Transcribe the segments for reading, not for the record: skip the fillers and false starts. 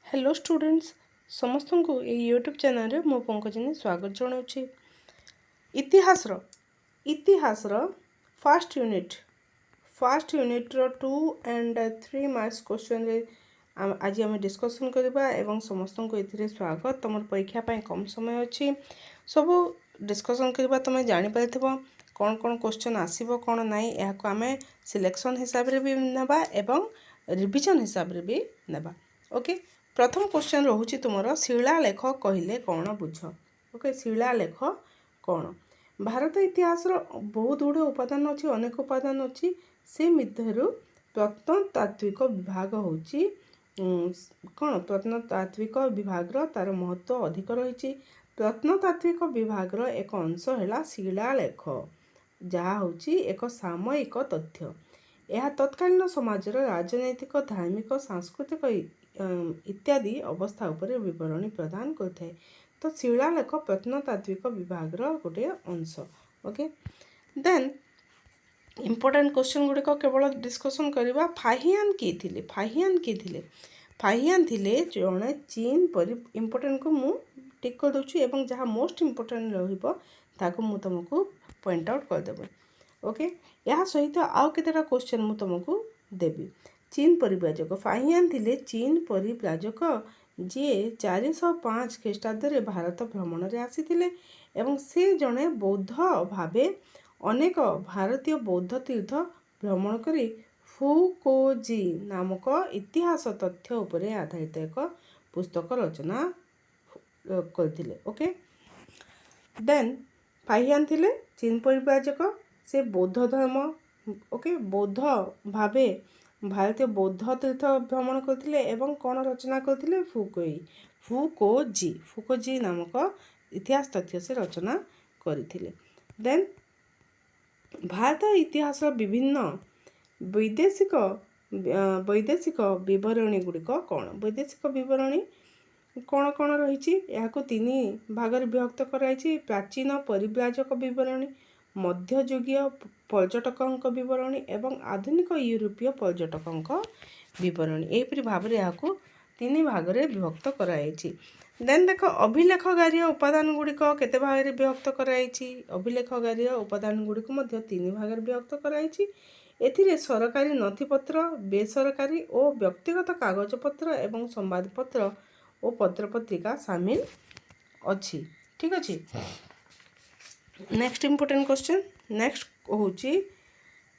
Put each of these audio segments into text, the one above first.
Hello students समस्त को YouTube channel रे मो पंकजनी स्वागत जनाऊँगी। इतिहास फर्स्ट यूनिट रो 2 एंड 3 मार्क्स क्वेश्चन रे आज आम डिस्कसन करबा एवं समस्त को एथिरे स्वागत। तुम परीक्षा पाई कम समय अच्छी सब डिस्कसन करबा तुम जानि पारथिबो कौन कौन क्वेश्चन आसीबो कौन नाही याको आमे सिलेक्शन हिसाब रे भी नेबा एवं रिवीजन हिसाब रे भी नेबा। ओके, प्रथम क्वेश्चन रोचे तुमर शिलालेख कहले कौन बुझ। ओके, शिलालेख कौन? भारत इतिहास बहुत गुड़े उपादान अच्छी अनेक उपादान अच्छी से मध्यरु प्रत्नतात्विक विभाग होची कौन प्रत्नतात्विक विभाग तार महत्व अधिक रही। प्रत्नतात्विक विभाग एक अंश है शिलालेख जहाँ होची एक सामयिक तथ्य। यह तत्कालीन समाजर राजनैतिक धार्मिक सांस्कृतिक इत्यादि अवस्था उपरे विवरणी प्रदान करते। तो शिलालेख प्रत्नतात्विक विभाग गोटे अंश। ओके, देन इम्पोर्टेंट क्वेश्चन गुड़िक केवल डिस्कसन करवा। फाहियान किए थिले जड़े चीन पर इम्पोर्टेंट को मु टिक कर दूची एवं जहाँ मोस्ट इम्पोर्टेंट रही मु तुमको पॉइंट आउट करदेबी। ओके, या सहित आउ केतेटा क्वेश्चन मु तुमको देबी। चीन परिव्राजक फाहियान थिले चीन परिव्राजक जी 405 ख्रीष्टाब्द भारत भ्रमण रे आसीथिले एवं से जड़े बौद्ध भावे अनेक भारतीय बौद्ध तीर्थ भ्रमण करी फुकोजी नामक इतिहास तथ्य उपरे आधारित एक पुस्तक रचना करथिले। ओके, देन फाहियान थिले चीन परिव्राजक से बौद्ध धर्म ओके बौद्ध भावे भारतीय बौद्ध तीर्थ भ्रमण करथिले एवं कौन रचना करथिले फुकोजी नामक इतिहास तथ्य से रचना करथिले। देन भारत इतिहास विभिन्न वैदेशिक विवरणी गुड़िक कौन वैदेशिक विवरणी कौन कौन रही यहाँ 3 भाग विभक्त कराई। प्राचीन परिव्राजक विवरणी, मध्ययुगीय पर्यटकों विवरणी एवं आधुनिक यूरोपीय पर्यटकों विवरणी यहीपरि भाव में यहाँ 3 भाग में विभक्त कराई। देन देख अभिलेखगारीय उपादान गुड़िक केते भाग में विभक्त कराई। अभिलेखगारीय उपादान गुड़िक 3 भाग में विभक्त कराई। एथिरे सरकारी नथिपत्र, बेसरकारी और व्यक्तिगत कागजपत्र एवं संवादपत्र और पत्रपत्रिका सामिल अच्छी। ठीक अच्छे। नेक्स्ट इम्पोर्टेंट क्वेश्चन नेक्स्ट होची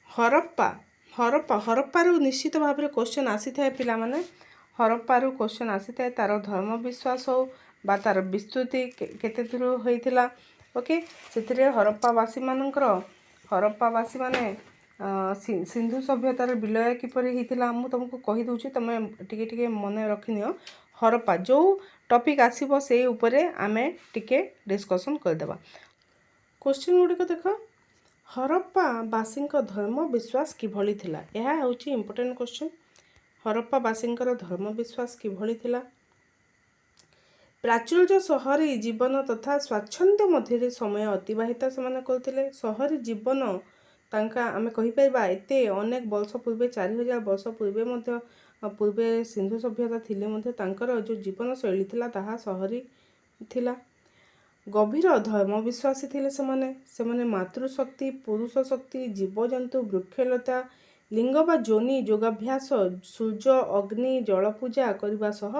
हरप्पा निश्चित भाव में क्वेश्चन आसी थाए पिला माने हरप्पा क्वेश्चन आसी थाए तार धर्म विश्वास हो बा तार विस्तृति केते दूर होइथिला। ओके, से हरप्पावासी माने सिंधु सभ्यतार विलय किपर होइथिला मु तुमको कहि दउची तमे टिके टिके मन रखिनियो। हरप्पा जो टॉपिक आसीबो से ऊपरे आमे टिके डिस्कशन कर देबा। क्वेश्चन गुड़िक देख हरप्पावासी धर्म विश्वास किभली थिला यह होची इम्पोर्टेंट क्वेश्चन। हरप्पावासी धर्म विश्वास किभली थिला। प्राचुर्य शहरी जीवन तथा स्वाच्छंद्य मध्य समय अतिबाहित से करथिले। शहरी जीवन तांका आमे कहि परबा एते अनेक वर्ष पूर्वे 4000 वर्ष पूर्वे सिंधु सभ्यता थिले मध्य तांकर जो जीवन शैली थिला ताहा शहरी थिला। गभीर धर्म विश्वासी थिले सेमाने मातृशक्ति, पुरुष शक्ति, जीवजंतु, वृक्षलता, लिंग बा जोनि योगाभ्यास, सूर्य अग्नि जल पूजा करने सह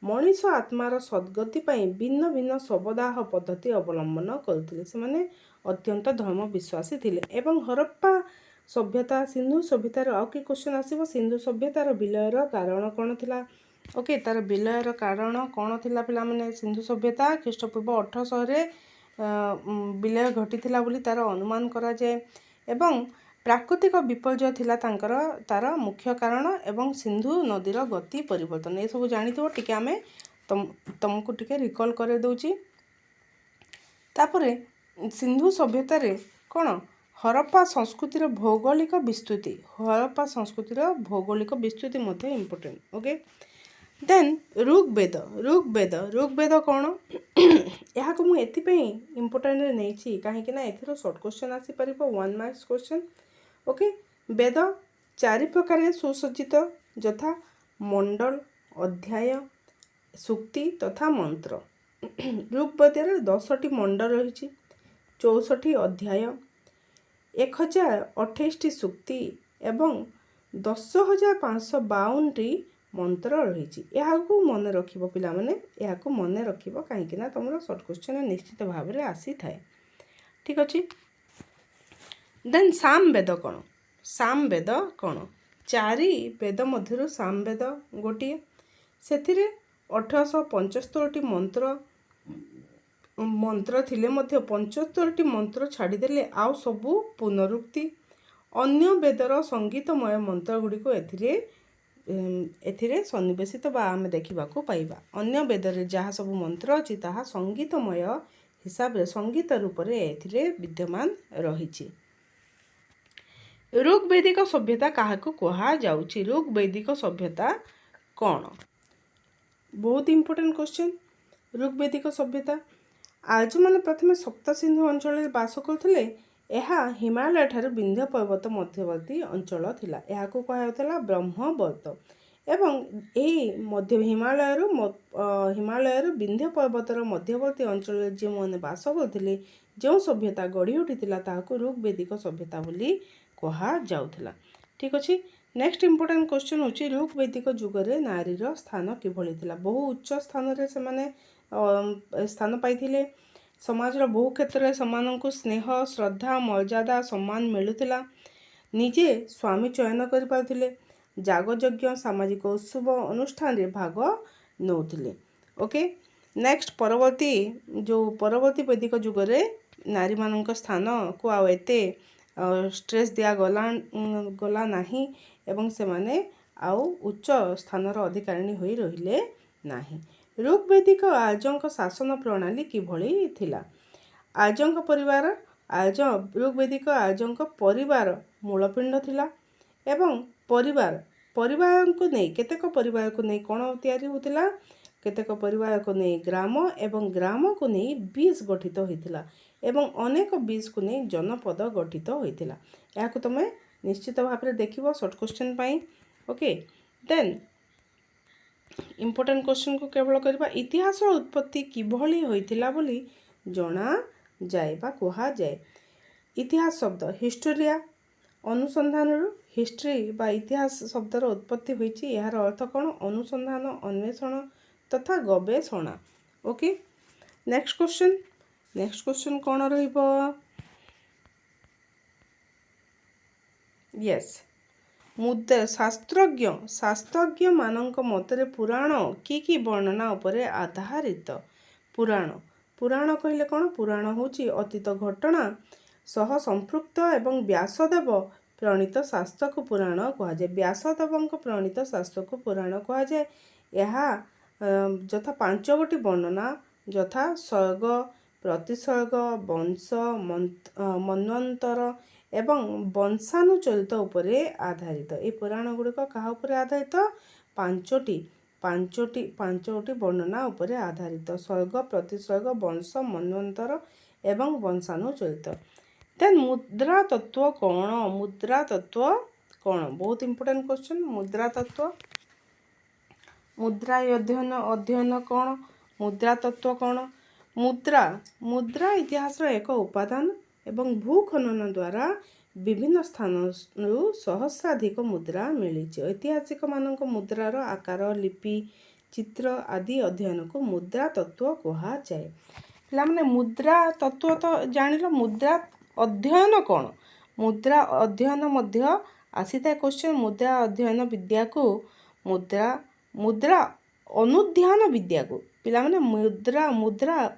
मनीष आत्मार सद्गति पाई भिन्न भिन्न शवदाह पद्धति अवलंबन करथिले। सेमाने अत्यंत धर्म विश्वासी थिले। एवं हरप्पा सभ्यता सिंधु सभ्यतार आउ कि क्वेश्चन आसीबो सिंधु सभ्यतार विलयर कारण कौन थिला। ओके, तार विलयर कारण कौन थिला पिला माने सिंधु सभ्यता ख्रीष्टपूर्व 1800 रे विलय घटी बोली तार अनुमान करा जाए एवं प्राकृतिक विपर्यय थिला तार मुख्य कारण एवं सिंधु नदीर गति परिवर्तन ये सब जानिथबो टिके आमे तुमको टिके रिकॉल करे दउची। तापरे सिंधु सभ्यता रे कौन हरप्पा संस्कृतिर भौगोलिक विस्तृति मध्य इम्पोर्टेंट। ओके, देन ऋग्वेद कौन यहाँ को मुझे इम्पोर्टेंट नहीं कहीं एथर शॉर्ट क्वेश्चन आसी परिबो 1 मार्क्स क्वेश्चन। ओके, वेद 4 प्रकार सुसज्जित यथा मंडल, अध्याय, सूक्ति तथा मंत्र। ऋग्वेदर 10टी मंड रही, 64 अध्याय, 1028 सूक्ति एवं 10,552 मंत्र रही। यहाँ मन रख पाने, यहाँ मन रख कहीं तुम सर्ट क्वेश्चन निश्चित भाव में आसी थाए। ठीक अच्छे। देन साम वेद कौन? साम वेद कौन? 4 वेद मध्य साम वेद गोटे, से 1875 मंत्र थिले मध्य 75 मंत्र छाड़देले आउ सबू पुनरुक्ति। अन्य वेदर संगीतमय मंत्र गुड़िक एथिरे सन्निवेशित बा आम देखा पाइबा। अन्य वेदर जहाँ सब मंत्र अच्छी ताहा संगीतमय हिसाब रे संगीत रूप से एथिरे विद्यमान रही। ऋग्वैदिक सभ्यता क्या कहा जाउछि? ऋग्वैदिक सभ्यता कौन? बहुत इंपोर्टेंट क्वेश्चन। ऋग्वैदिक सभ्यता आज मैंने प्रथम सप्त सिंधु अंचल बास करते। यह हिमालय ठार विंध्य पर्वत मध्यवर्ती अंचल थिला। यह कहला ब्रह्मवर्त एवं यही मध्य हिमालय विंध्य पर्वतर मध्यवर्ती अंचल जो मैंने बास करते, जो सभ्यता गढ़ी उठी ताकू ऋग्वैदिक सभ्यता बोली कहा जाउथिला। ठीक अच्छे। नेक्स्ट इंपोर्टेंट क्वेश्चन होची ऋग्वैदिक जुगरे नारीर स्थान किभली थिला? बहु उच्च स्थान रे से स्थान पाइथिले। समाजर बहु क्षेत्र में सेमानंकु स्नेह श्रद्धा मर्यादा सम्मान मिलुथिला। निजे स्वामी चयन कर पाउथिले। जागयज्ञ सामाजिक उत्सव अनुष्ठान रे भाग नौथिले। ओके। नेक्स्ट परवर्ती वैदिक जुगरे नारी मानक स्थान को आ एते स्ट्रेस दिया गला नहीं एवं से माने आउ उच्च स्थानर अधिकारिणी होई रहिले नाही। ऋग्वैदिक आर्यंक शासन प्रणाली किभली थिला? आर्यंक परिवार ऋग्वैदिक आर्यंक परिवार मूलपिंड थिला एवं परिवार को नहीं केतेक परिवार को नहीं कौन तैयारी होतिला? केतेक परिवार को नहीं ग्राम एवं ग्राम को नहीं 20 गठित होइतिला एवं अनेक 20 को नहीं जनपद गठित होइतिला। याकु तमे निश्चित भाव में देखिबो शॉर्ट क्वेश्चन पाई। ओके। देन इंपोर्टेंट क्वेश्चन को केवल करबा इतिहास उत्पत्ति किभली होइतिला बोली जणा जाए बा कहा जाए। इतिहास शब्द हिस्टोरिया अनुसंधान हिस्ट्री बा इतिहास शब्दर उत्पत्ति होइछि। यार अर्थ कौन? अनुसंधान अन्वेषण तथा गवेषणा। ओके। नेक्स्ट क्वेश्चन कौन रहिबो? यस मुद्रा शास्त्रज्ञ मानक मतरे पुराण की वर्णना उपरे आधारित? पुराण कहले कौन? पुराण होची अतीत घटना सह संपृक्त एवं व्यासदेव प्रणीत शास्त्र को पुराण कहा जाए। व्यासदेव प्रणीत शास्त्र को पुराण कहा जाए। यह यथा 5 गोटी वर्णना यथा सर्ग प्रतिसर्ग वंश मन्वंतर एवं वंशानुचरित उपरे आधारित। ये पुराण गुड़िक क्या उपरे आधारित? 5 वर्णना उपरे आधारित। सर्ग प्रतिसर्ग वंश मन्वंतर एवं वंशानुचरित। देन मुद्रा तत्व कौन? मुद्रा तत्व कौन? बहुत इंपोर्टेंट क्वेश्चन। मुद्रा तत्व मुद्रा अध्ययन कौन? मुद्रा तत्व कौन? मुद्रा इतिहास एक उपादान एवं भूखनन द्वारा विभिन्न स्थान सहस्राधिक मुद्रा मिली। ऐतिहासिक मानक मुद्रार आकार लिपि चित्र आदि अध्ययन को मुद्रा तत्व कहा जाए। पिलामाने मुद्रा तत्व तो जानिल। मुद्रा अध्ययन कौन? मुद्रा अध्ययन मध्य आसी था क्वेश्चन। मुद्रा अध्ययन विद्या को मुद्रा अनुध्यान विद्या को पिलामाने मुद्रा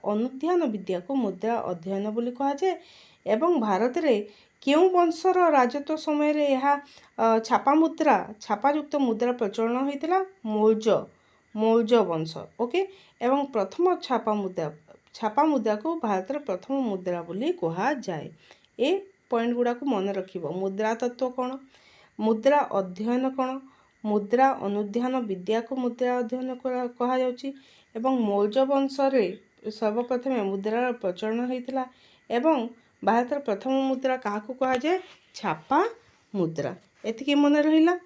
अनुध्यान विद्या को मुद्रा अध्ययन बोली कहा जाए। एवं भारत रे क्यों वंशर राजत्व समय रे यह छापायुक्त मुद्रा प्रचलन होइतिला? मौर्य वंश। ओके। एवं प्रथम छापा मुद्रा को भारत प्रथम मुद्रा बोली कहा जाए। ए पॉइंट गुड़ा को मन रखिबो। मुद्रा तत्व कौन? मुद्रा अध्ययन कौन? मुद्रा अनुध्यान विद्या को मुद्रा अध्ययन कहा जाउची। एवं मौर्य वंश रे सर्वप्रथम मुद्रार प्रचलन होइतिला एवं भारत प्रथम मुद्रा क्या कहा जाए? छापा मुद्रा। एतिकी मन रहिला।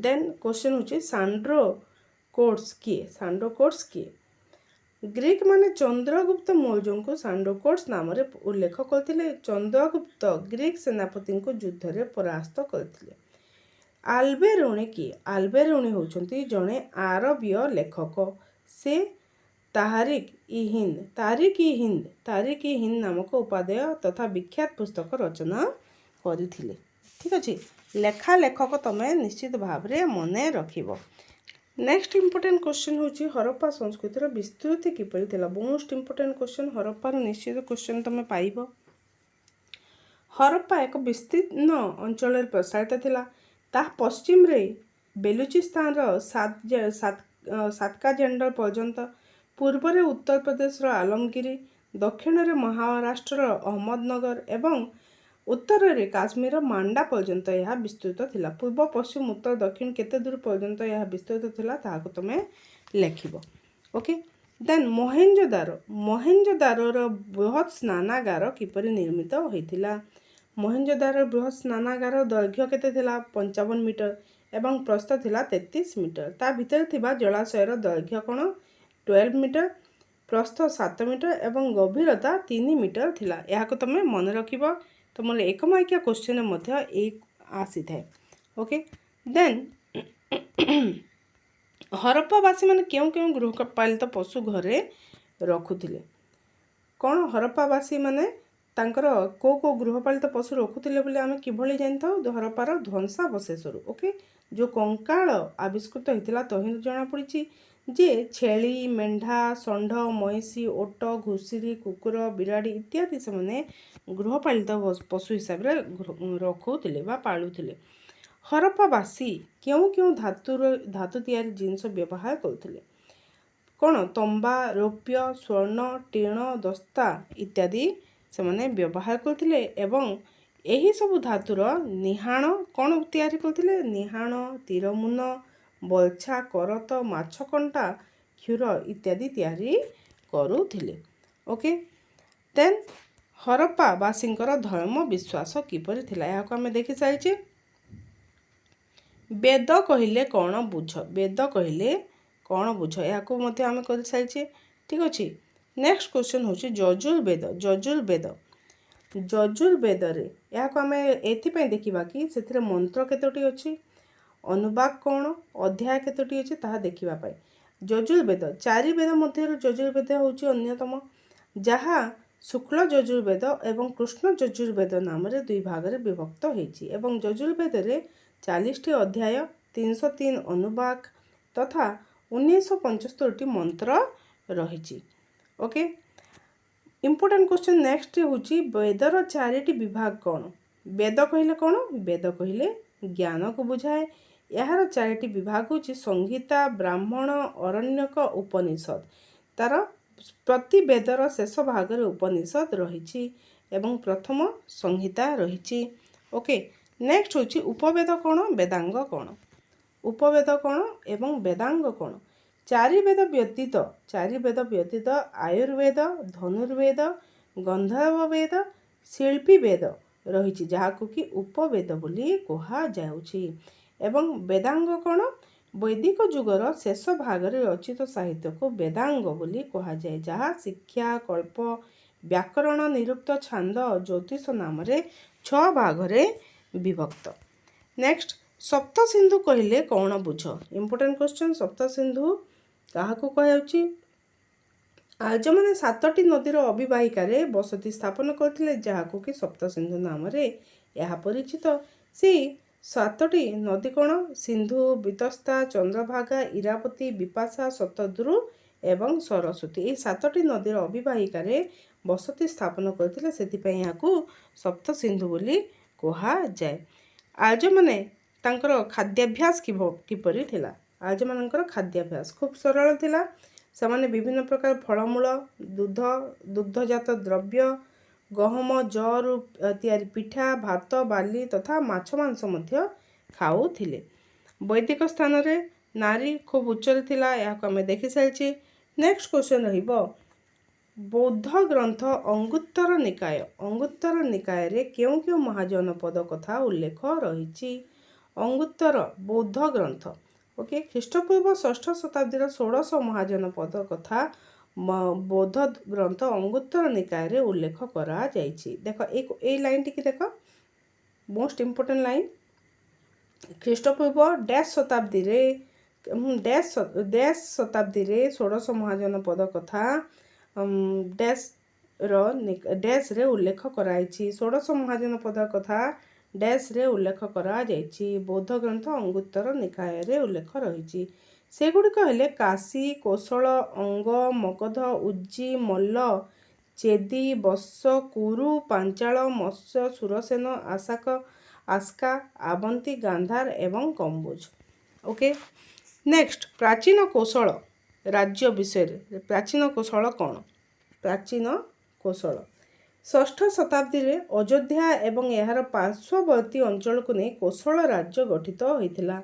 देन क्वेश्चन होची सांड्रो कोर्ट्स किए? सांड्रो कोर्ट्स किए? ग्रीक माने चंद्रगुप्त मौर्य को सांड्रो कोर्ट्स नाम रे उल्लेख करथिले। चंद्रगुप्त ग्रीक सेनापति को युद्ध रे परास्त करथिले। आल्बेरोनी किए? आल्बेरोनी होचंती जणे आरबीय लेखक। से तारिक ई हिंद नामक उपादेय तथा विख्यात पुस्तक रचना करथिले। ठीक अछि, लेखा लेखक तमे निश्चित भाव रे मने रखिबो। नेक्स्ट इंपोर्टेंट क्वेश्चन होची हरप्पा संस्कृतिर विस्तृति किपरि थिला? मोस्ट इंपोर्टेंट क्वेश्चन, हरप्पा रो निश्चित क्वेश्चन तमे पाइबो। हरप्पा एक विस्तीर्ण अंचल प्रसारित थिला। ता पश्चिम रे बेलुचिस्तान रो सातकाजेंडर पर्यंत, पूर्व रे उत्तर प्रदेश रो आलमगिरी, दक्षिण रे महाराष्ट्र रो अहमदनगर एवं उत्तर रे काश्मीर मांडा पर्यंत यह विस्तृत थिला। पूर्व पश्चिम उत्तर दक्षिण केते दूर पर्यंत यह विस्तृत थिला ताहाको तमे लेखिबो। ओके, देन मोहेंजोदारो रो बृहत स्नानागार किपरि निर्मित होइथिला? मोहेंजोदारो बृहत स्नानागार दैर्घ्य केते थिला? 55 मीटर एवं प्रस्थ थिला 33 मीटर। ता भितर थिबा जलाशयर दैर्घ्य कोन? 12 मीटर, प्रस्थ 7 मीटर एवं गभीरता 3 मीटर थिला। याको तमे मन रखिबो। तुमले एकमाइकिया क्वेश्चन मध्य एक आसी थाए। ओके, देन हरप्पावासी माने क्यों गृहपालित पशु घरे रखुथिले? कौन हरप्पावासी माने तांकर को गृहपालित पशु रखुथिले बोले आमे किभଳି जानथाउ? हरप्पार ध्वंसावशेषरु। ओके, जो कंकाल आविष्कृत होइतिला तहिनु जणा पड़िछि जे छेली, मेंढा, षंढ, महिषी, ओट, घुषुरी, कुकुर, बिराड़ी इत्यादि से माने गृहपालित पशु हिसाब रे रखुथिले बा पालुथिले। हरप्पावासी क्यों धातु तैयारी जिनिस व्यवहार करुथिले? कौन? तंबा, रौप्य, स्वर्ण, टीण, दस्ता इत्यादि से माने व्यवहार करथिले एवं एही सब धातुर निहाण कौन तैयारी करथिले? निहाण, तीरमुन, बलछा, करत, माछकंटा, क्षुर इत्यादि तैयारी करुथिले। ओके, देन हरप्पावासींकर धर्म विश्वास किपरि थिला? याको आमे देखि सारिछे। वेद कहिले कौन बुझ? वेद कहिले कौन बुझ? याको मते आमे कर सारिछे। ठीक अछि, नेक्स्ट क्वेश्चन होछि यजुर्वेद। यजुर्वेद रे याको आमे एथि पय देखिबा कि सेथिरे मंत्र केतोटी अछि, अनुवाक कौन, अध्याय केतोटी अछि ताहा देखिबा पाए। यजुर्वेद 4 वेद मध्य यजुर्वेद होछि अन्यतम, जहा शुक्ल यजुर्वेद एवं कृष्ण यजुर्वेद नाम रे दुई भाग रे विभक्त होइछि एवं यजुर्वेद रे 40 टी अध्याय, 303 अनुवाक तथा 1975 टी मंत्र रहिछि। ओके, इंपोर्टेंट क्वेश्चन नेक्स्ट होछि वेदर 4 टी विभाग कौन? वेद कहिले कौन? वेद कहिले ज्ञान को बुझाए। यार 4 टी विभाग होछि संहिता, ब्राह्मण, अरण्यक, उपनिषद। तार प्रति वेदर शेष भाग रे उपनिषद रहिछि एवं प्रथम संहिता रहिछि। ओके, नेक्स्ट होछि उपवेद कौन, वेदांग कौन? उपवेद कौन एवं वेदांग कौन? 4 वेद व्यतीत आयुर्वेद, धनुर्वेद, गंधर्व वेद, शिल्पी वेद रहिछि जहाको कि उपवेद बोली कहा जाउछि एवं वेदांग कौन? वैदिक जुगर शेष भाग रे रचित साहित्य को वेदांग बोली कहा जाए, जहा शिक्षा, कल्प, व्याकरण, निरुक्त, छांद, ज्योतिष नाम रे 6 भाग रे विभक्त। नेक्स्ट सप्त सिंधु कहिले कौन बुझ? इंपोर्टेंट क्वेश्चन, सप्त सिंधु काहाको कहाउछि? आज माने 7टी नदीर अविवाहिका रे बसति स्थापन करथिले जहाको कि सप्त सिंधु नाम रे यहा परिचित। से 7टी नदी कौन? सिंधु, वितस्ता, चंद्रभागा, इरावती, विपाशा, शतद्रु एवं सरस्वती। ए 7टी नदीर अविवाहिका रे बसति स्थापन करथिले, सेति पय याकू सप्त सिंधु बोली कहा जाय। आज माने तांकर खाद्याभ्यास किपरि थिला? आज मानकर खाद्याभ्यास खूब सरल थिला। सेमाने विभिन्न प्रकार फलमूल, दुग्धजात द्रव्य, गहम, जरु तैयारी पिठा, भात, बाली तथा माछ मांस मध्य खाउथिले। वैदिक स्थान रे नारी खूब उच्चरे थिला, याको आमे देखि सारिछि। नेक्स्ट क्वेश्चन रहिबो बौद्ध ग्रंथ अंगुत्तर निकाय रे केउ महाजनपद कथा उल्लेख रहिछि? ଅଙ୍ଗୁତ୍ତର ବୌଦ୍ଧ ଗ୍ରନ୍ଥ। ଓକେ, ଖ୍ରୀଷ୍ଟପୂର୍ବ 6ଠ ଶତାବ୍ଦୀର 16 ମହାଜନପଦ କଥା ବୌଦ୍ଧ ଗ୍ରନ୍ଥ ଅଙ୍ଗୁତ୍ତର ନିକାୟରେ ଉଲ୍ଲେଖ କରାଯାଇଛି। ଦେଖ ଏଇ ଲାଇନଟିକି ଦେଖ, ମୋଷ୍ଟ ଇମ୍ପୋର୍ଟାଣ୍ଟ ଲାଇନ୍। ଖ୍ରୀଷ୍ଟପୂର୍ବ ଡ୍ୟାଶ ଶତାବ୍ଦୀରେ 16 ମହାଜନପଦ କଥା ଡ୍ୟାଶରେ ଉଲ୍ଲେଖ କରାଯାଇଛି। 16 ମହାଜନପଦ କଥା ଡ୍ୟାଶରେ ଉଲ୍ଲେଖ କରାଯାଇଛି। ବୌଦ୍ଧ ଗ୍ରନ୍ଥ ଅଙ୍ଗୁତ୍ତର ନିକାୟରେ ଉଲ୍ଲେଖ ରହିଛି। ସେଗୁଡ଼ିକ ହେଲେ କାଶୀ, କୋଶଳ, ଅଙ୍ଗ, ମଗଧ, ଉଜ୍ଜି, ମଲ୍ଲ, ଚେଦି, ବତ୍ସ, କୁରୁ, ପାଞ୍ଚାଳ, ମତ୍ସ୍ୟ, ସୁରସେନ, ଆସ୍କା, ଆବନ୍ତୀ, ଗାନ୍ଧାର ଏବଂ କମ୍ବୋଜ। ଓକେ, ନେକ୍ସଟ ପ୍ରାଚୀନ କୋଶଳ ରାଜ୍ୟ ବିଷୟରେ। ପ୍ରାଚୀନ କୋଶଳ କ'ଣ? ପ୍ରାଚୀନ କୋଶଳ 6ଠ ଶତାବ୍ଦୀରେ ଅଯୋଧ୍ୟା ଏବଂ ଏହାର ପାର୍ଶ୍ୱବର୍ତ୍ତୀ ଅଞ୍ଚଳକୁ ନେଇ କୋଶଳ ରାଜ୍ୟ ଗଠିତ ହୋଇଥିଲା।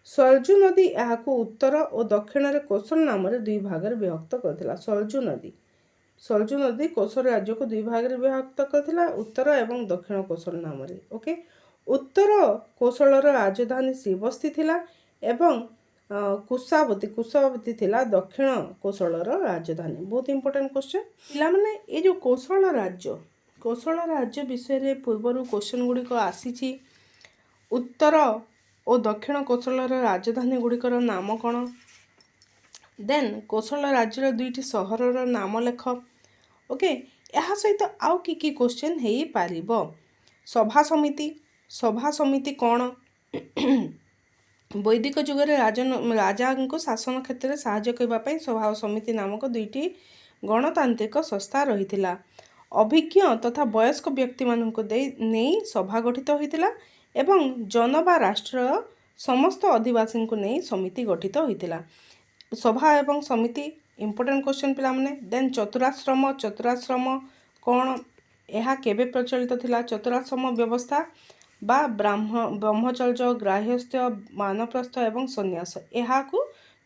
ସଳ୍ଜୁ ନଦୀ ଏହାକୁ ଉତ୍ତର ଓ ଦକ୍ଷିଣରେ କୋଶଳ ନାମରେ ଦୁଇ ଭାଗରେ ବିଭକ୍ତ କରିଥିଲା। ସଳ୍ଜୁ ନଦୀ କୋଶଳ ରାଜ୍ୟକୁ ଦୁଇ ଭାଗରେ ବିଭକ୍ତ କରିଥିଲା, ଉତ୍ତର ଏବଂ ଦକ୍ଷିଣ କୋଶଳ ନାମରେ। ଓକେ, ଉତ୍ତର କୋଶଳର ରାଜଧାନୀ ଶ୍ରୀବସ୍ତି ଥିଲା ଏବଂ କୁଶାବତୀ ଥିଲା ଦକ୍ଷିଣ କୋଶଳର ରାଜଧାନୀ। ବହୁତ ଇମ୍ପୋର୍ଟାଣ୍ଟ କ୍ୱେଶ୍ଚନ୍ ପିଲାମାନେ। ଏ ଯେଉଁ କୋଶଳ ରାଜ୍ୟ ବିଷୟରେ ପୂର୍ବରୁ କ୍ୱେଶ୍ଚନ୍ ଗୁଡ଼ିକ ଆସିଛି। ଉତ୍ତର ଓ ଦକ୍ଷିଣ କୋଶଳର ରାଜଧାନୀ ଗୁଡ଼ିକର ନାମ କ'ଣ? ଦେନ୍ କୋଶଳ ରାଜ୍ୟର 2ଟି ସହରର ନାମ ଲେଖ। ଓକେ, ଏହା ସହିତ ଆଉ କି କ୍ୱେଶ୍ଚନ୍ ହେଇପାରିବ? ସଭା ସମିତି କ'ଣ? ବୈଦିକ ଯୁଗରେ ରାଜାଙ୍କୁ ଶାସନ କ୍ଷେତ୍ରରେ ସାହାଯ୍ୟ କରିବା ପାଇଁ ସଭା ଓ ସମିତି ନାମକ 2ଟି ଗଣତାନ୍ତ୍ରିକ ସଂସ୍ଥା ରହିଥିଲା। ଅଭିଜ୍ଞ ତଥା ବୟସ୍କ ବ୍ୟକ୍ତିମାନଙ୍କୁ ନେଇ ସଭା ଗଠିତ ହୋଇଥିଲା ଏବଂ ଜନ ବା ରାଷ୍ଟ୍ରର ସମସ୍ତ ଅଧିବାସୀଙ୍କୁ ନେଇ ସମିତି ଗଠିତ ହୋଇଥିଲା। ସଭା ଏବଂ ସମିତି ଇମ୍ପୋର୍ଟାଣ୍ଟ କ୍ୱେଶ୍ଚନ୍ ପିଲାମାନେ। ଦେନ୍ ଚତୁରାଶ୍ରମ କ'ଣ? ଏହା କେବେ ପ୍ରଚଳିତ ଥିଲା? ଚତୁରାଶ୍ରମ ବ୍ୟବସ୍ଥା ବା ବ୍ରହ୍ମଚର୍ଯ୍ୟ, ଗ୍ରାହସ୍ଥ, ବାନପ୍ରସ୍ଥ ଏବଂ ସନ୍ନ୍ୟାସ, ଏହାକୁ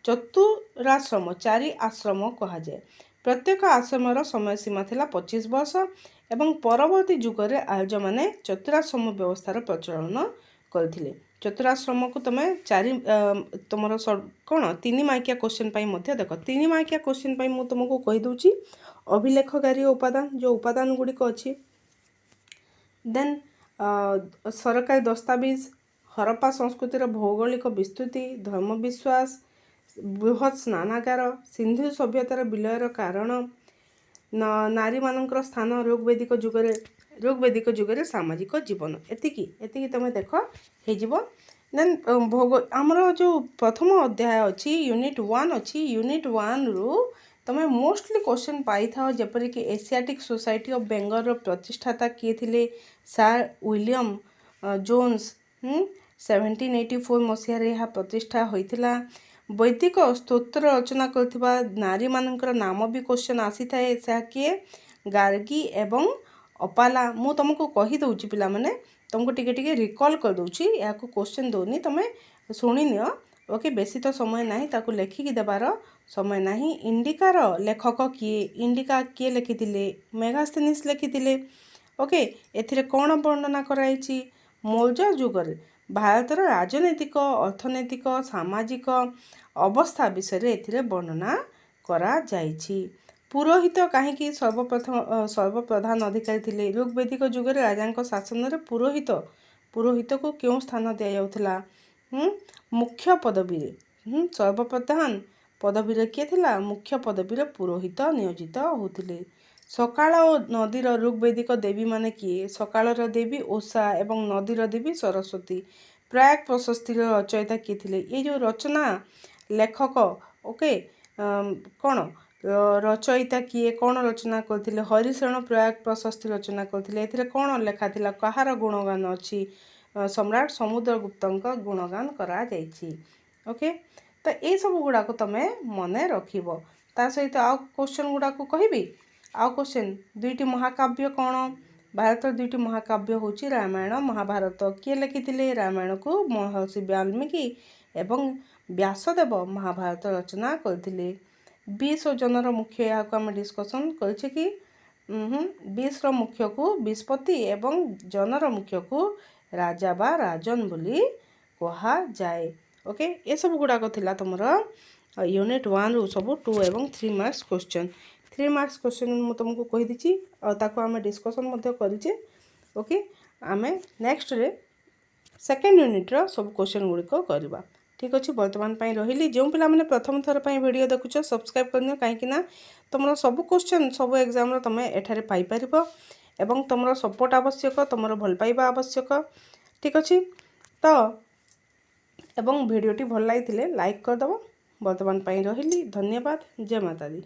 ଚତୁରାଶ୍ରମ 4 ଆଶ୍ରମ କୁହାଯାଏ। ପ୍ରତ୍ୟେକ ଆଶ୍ରମର ସମୟସୀମା ଥିଲା 25 ବର୍ଷ ଏବଂ ପରବର୍ତ୍ତୀ ଯୁଗରେ ଆର୍ଯ୍ୟମାନେ ଚତୁରାଶ୍ରମ ବ୍ୟବସ୍ଥାର ପ୍ରଚଳନ କରିଥିଲେ। ଚତୁରାଶ୍ରମକୁ ତୁମେ ତୁମର କ'ଣ 3 ମାର୍କିଆ କ୍ୱେଶ୍ଚନ୍ ପାଇଁ ମଧ୍ୟ ଦେଖ। 3 ମାର୍କିଆ କ୍ୱେଶ୍ଚନ୍ ପାଇଁ ମୁଁ ତୁମକୁ କହିଦେଉଛି ଅଭିଲେଖକାରୀ ଉପାଦାନ, ଯେଉଁ ଉପାଦାନ ଗୁଡ଼ିକ ଅଛି। ଦେନ୍ ସରକାରୀ ଦସ୍ତାବିଜ, ହରପ୍ପା ସଂସ୍କୃତିର ଭୌଗୋଳିକ ବିସ୍ତୃତି, ଧର୍ମବିଶ୍ୱାସ, ବୃହତ୍ ସ୍ନାନାଗାର, ସିନ୍ଧୁ ସଭ୍ୟତାର ବିଲୟର କାରଣ, ନାରୀମାନଙ୍କର ସ୍ଥାନ ଋଗ୍ବେଦିକ ଯୁଗରେ ସାମାଜିକ ଜୀବନ। ଏତିକି ତୁମେ ଦେଖ ହେଇଯିବ। ଦେନ୍ ଆମର ଯେଉଁ ପ୍ରଥମ ଅଧ୍ୟାୟ ଅଛି, ୟୁନିଟ୍ 1 ଅଛି। ୟୁନିଟ୍ 1ରୁ ତୁମେ ମୋଷ୍ଟଲି କ୍ୱେଶ୍ଚନ୍ ପାଇଥାଅ, ଯେପରିକି ଏସିଆଟିକ୍ ସୋସାଇଟି ଅଫ୍ ବେଙ୍ଗଲର ପ୍ରତିଷ୍ଠାତା କିଏ ଥିଲେ? Sir William Jones. 1784 ମସିହାରେ ଏହା ପ୍ରତିଷ୍ଠା ହୋଇଥିଲା। ବୈଦିକ ସ୍ତୋତ୍ର ରଚନା କରୁଥିବା ନାରୀମାନଙ୍କର ନାମ ବି କ୍ୱେଶ୍ଚନ୍ ଆସିଥାଏ। ସେ କିଏ? ଗାର୍ଗୀ ଏବଂ ଅପାଲା। ମୁଁ ତୁମକୁ କହିଦେଉଛି ପିଲାମାନେ, ତୁମକୁ ଟିକେ ରିକଲ୍ କରିଦେଉଛି, ଏହାକୁ କ୍ୱେଶ୍ଚନ୍ ଦେଉନି, ତୁମେ ଶୁଣିନିଅ। ଓକେ, ବେଶୀ ତ ସମୟ ନାହିଁ, ତାକୁ ଲେଖିକି ଦେବାର ସମୟ ନାହିଁ। ଇଣ୍ଡିକାର ଲେଖକ କିଏ? ଇଣ୍ଡିକା କିଏ ଲେଖିଥିଲେ? ମେଗାସ୍ଥେନିସ୍ ଲେଖିଥିଲେ। ଓକେ, ଏଥିରେ କ'ଣ ବର୍ଣ୍ଣନା କରାଯାଇଛି? ମୌର୍ଯ୍ୟ ଯୁଗରେ ଭାରତର ରାଜନୈତିକ, ଅର୍ଥନୈତିକ, ସାମାଜିକ ଅବସ୍ଥା ବିଷୟରେ ଏଥିରେ ବର୍ଣ୍ଣନା କରାଯାଇଛି। ପୁରୋହିତ କାହିଁକି ସର୍ବପ୍ରଧାନ ଅଧିକାରୀ ଥିଲେ? ଋଗ୍ବେଦିକ ଯୁଗରେ ରାଜାଙ୍କ ଶାସନରେ ପୁରୋହିତକୁ କେଉଁ ସ୍ଥାନ ଦିଆଯାଉଥିଲା? ମୁଖ୍ୟ ପଦବୀରେ। ସର୍ବପ୍ରଧାନ ପଦବୀରେ କିଏ ଥିଲା? ମୁଖ୍ୟ ପଦବୀରେ ପୁରୋହିତ ନିୟୋଜିତ ହେଉଥିଲେ। ସକାଳ ଓ ନଦୀର ଋଗ୍ବେଦିକ ଦେବୀମାନେ କିଏ? ସକାଳର ଦେବୀ ଓଷା ଏବଂ ନଦୀର ଦେବୀ ସରସ୍ୱତୀ। ପ୍ରୟାଗ ପ୍ରଶସ୍ତିର ରଚୟିତା କିଏ ଥିଲେ? ଏଇ ଯେଉଁ ରଚନା ଲେଖକ, ଓକେ, କ'ଣ ରଚୟିତା କିଏ? କ'ଣ ରଚନା କରିଥିଲେ? ହରିଶରଣ ପ୍ରୟାଗ ପ୍ରଶସ୍ତି ରଚନା କରିଥିଲେ। ଏଥିରେ କ'ଣ ଲେଖା ଥିଲା? କାହାର ଗୁଣଗାନ ଅଛି? ସମ୍ରାଟ ସମୁଦ୍ରଗୁପ୍ତଙ୍କ ଗୁଣଗାନ କରାଯାଇଛି। ଓକେ, ତ ଏଇସବୁ ଗୁଡ଼ାକ ତୁମେ ମନେ ରଖିବ। ତା ସହିତ ଆଉ କ୍ୱେଶ୍ଚନ୍ ଗୁଡ଼ାକୁ କହିବି। ଆଉ କ୍ୱେଶ୍ଚନ୍, 2ଟି ମହାକାବ୍ୟ କ'ଣ? ଭାରତର 2ଟି ମହାକାବ୍ୟ ହେଉଛି ରାମାୟଣ, ମହାଭାରତ। କିଏ ଲେଖିଥିଲେ? ରାମାୟଣକୁ ମହର୍ଷି ବାଲ୍ମୀକି ଏବଂ ବ୍ୟାସଦେବ ମହାଭାରତ ରଚନା କରିଥିଲେ। 20 ଓ ଜନର ମୁଖ୍ୟ, ଏହାକୁ ଆମେ ଡିସ୍କସନ୍ କରିଛେ କି? 20ର ମୁଖ୍ୟକୁ ବିସ୍ପତି ଏବଂ ଜନର ମୁଖ୍ୟକୁ ରାଜା ବା ରାଜନ ବୋଲି କୁହାଯାଏ। ओके ये सब गुड़ाक थिला तुमर यूनिट 1 रु सब 2 एवं 3 मार्क्स क्वेश्चन 3 मार्क्स क्वेश्चन मु तुमको कहि दिछि और ताको हमें डिस्कशन मध्य करिचे। ओके आमे नेक्स्ट रे सेकेंड यूनिट रो सब क्वेश्चन गुड़िक करवा। ठीक अच्छे बर्तमान रही जो पिला मैंने प्रथम थर पर वीडियो देखुच सब्सक्राइब करनी कहीं तुम सब क्वेश्चन सब एग्जाम तुम एठारे पाइपर एवं तुम सपोर्ट आवश्यक तुम भल पाइबा आवश्यक। ठीक अच्छे तो एवं वीडियोटी भल लगी लाइक करदेव। बर्तमान रही धन्यवाद। जय माता दी।